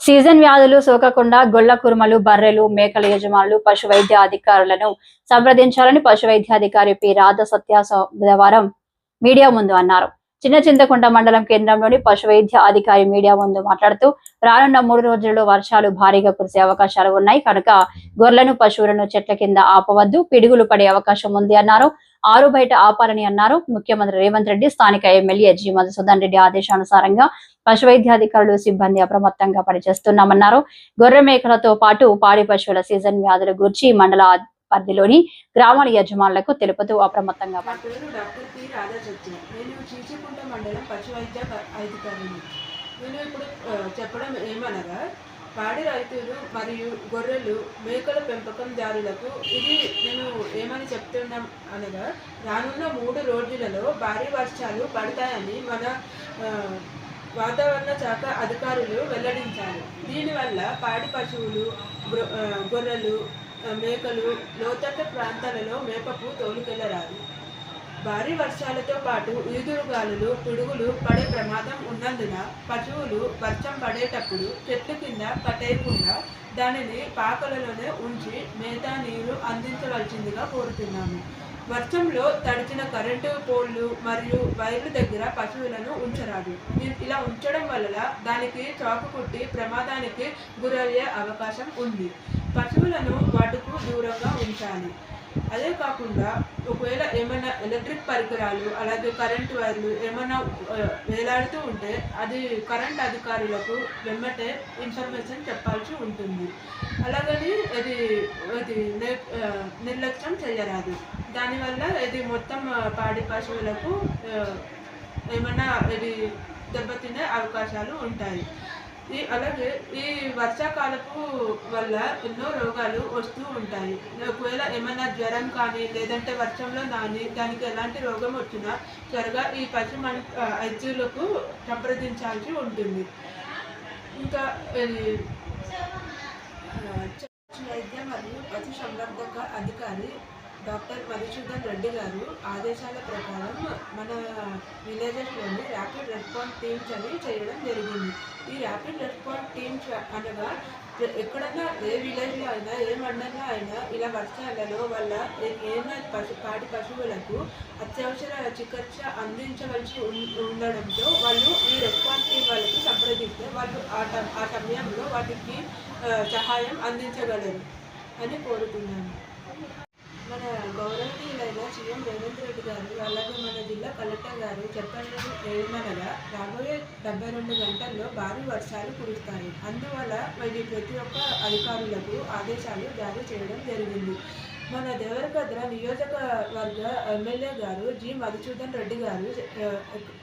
Season వ్యాధులు సోకకుండా గొల్ల కురుమలు, బర్రెలు, మేకల యజమానులు పశు వైద్య అధికారులను సంప్రదించాలని పశు వైద్యాధికారి పి రాధ సత్య బుధవారం మీడియా ముందు అన్నారు. చిన్న చింతకుంట మండలం కేంద్రంలోని పశు వైద్య అధికారి మీడియా ముందు మాట్లాడుతూ రానున్న 3 రోజుల్లో వర్షాలు భారీగా కురిసే అవకాశాలు ఉన్నాయి కనుక గొర్రెలను, పశువులను చెట్ల కింద ఆపవద్దు, పిడుగులు పడే అవకాశం ఉంది అన్నారు. ఆరు బయట ఆపాలని అన్నారు. ముఖ్యమంత్రి రేవంత్ రెడ్డి, స్థానిక ఎమ్మెల్యే జి మధుసూదన్ రెడ్డి ఆదేశానుసారంగా పశు వైద్యాధికారులు సిబ్బంది అప్రమత్తంగా పనిచేస్తున్నామన్నారు. గొర్రె మేకలతో పాటు పాడి పశువుల సీజన్ వ్యాధుల గురించి మండల పరిధిలోని గ్రామాల యజమానులకు తెలుపుతూ అప్రమత్తంగా నేను ఇప్పుడు చెప్పడం ఏమనగా, పాడి రైతులు మరియు గొర్రెలు మేకల పెంపకందారులకు ఇది నేను ఏమని చెప్తున్నాం అనగా, రానున్న 3 రోజులలో భారీ వర్షాలు పడతాయని మన వాతావరణ శాఖ అధికారులు వెల్లడించారు. దీనివల్ల పాడి పశువులు, గొర్రెలు, మేకలు లోతట్టు ప్రాంతాలలో మేపకు తోలుకెళ్లరాదు. భారీ వర్షాలతో పాటు ఈదురుగాలులు, పిడుగులు పడే ప్రమాదం ఉన్నందున పశువులు వర్షం పడేటప్పుడు చెట్ల కింద కట్టేయకుండా దానిని పాకలలోనే ఉంచి మేత, నీరు అందించవలసిందిగా కోరుతున్నాము. వర్షంలో తడిచిన కరెంటు పోల్లు మరియు వైర్ల దగ్గర పశువులను ఉంచరాదు. ఇలా ఉంచడం వల్ల దానికి చాకు కుట్టి ప్రమాదానికి గురయ్యే అవకాశం ఉంది. పశువులను వాటికి దూరంగా ఉంచాలి. అదే కాకుండా ఒకవేళ ఏమైనా ఎలక్ట్రిక్ పరికరాలు, అలాగే కరెంటు వైర్లు ఏమైనా వేలాడుతూ ఉంటే అది కరెంట్ అధికారులకు వెంబటే ఇన్ఫర్మేషన్ చెప్పాల్సి ఉంటుంది. అలాగని ఇది నిర్లక్ష్యం చేయరాదు. దానివల్ల ఇది మొత్తం పాడి పశువులకు ఏమైనా ఇది దెబ్బతినే అవకాశాలు ఉంటాయి. అలాగే ఈ వర్షాకాలపు వల్ల ఎన్నో రోగాలు వస్తూ ఉంటాయి. ఒకవేళ ఏమైనా జ్వరం కానీ లేదంటే వర్షంలో దానికి ఎలాంటి రోగం వచ్చినా త్వరగా ఈ పశు వైద్యులకు సంప్రదించాల్సి ఉంటుంది. ఇంకా వైద్య మరియు పశు సంవర్ధక అధికారి డాక్టర్ మధుసూదన్ రెడ్డి గారు ఆదేశాల ప్రకారం మన విలేజెస్లోని ర్యాపిడ్ రెస్పాన్స్ టీమ్స్ అని చేయడం జరిగింది. ఈ ర్యాపిడ్ రెస్పాన్స్ టీమ్స్ అనగా ఎక్కడన్నా ఏ విలేజ్లో అయినా, ఏ మండలంలో అయినా ఇలా వర్షాలలో వల్ల ఏమైనా పాడి పశువులకు అత్యవసర చికిత్స అందించవలసి ఉండడంతో వాళ్ళు ఈ రెస్పాన్స్ టీం వాళ్ళకి సంప్రదిస్తే వాళ్ళు ఆ సమయంలో వాటికి సహాయం అందించగలరు అని కోరుతున్నాను. మన గౌరవనీయులైన సీఎం రేవంత్ రెడ్డి గారు, అలాగే మన జిల్లా కలెక్టర్ గారు చెప్పినది ఏమనగా, రాబోయే 72 గంటల్లో భారీ వర్షాలు కురుస్తాయి. అందువల్ల ప్రతి ఒక్క అధికారులకు ఆదేశాలు జారీ చేయడం జరిగింది. మన దేవరకద్ర నియోజకవర్గ ఎమ్మెల్యే గారు జి మధుసూదన్ రెడ్డి గారు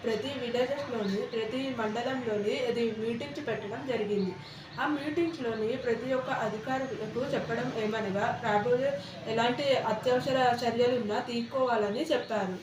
ప్రతి విలేజెస్లోని, ప్రతి మండలంలోని మీటింగ్స్ పెట్టడం జరిగింది. ఆ మీటింగ్స్లోని ప్రతి ఒక్క అధికారులకు చెప్పడం ఏమనగా, రాబోయే ఎలాంటి అత్యవసర చర్యలున్నా తీసుకోవాలని చెప్పారు.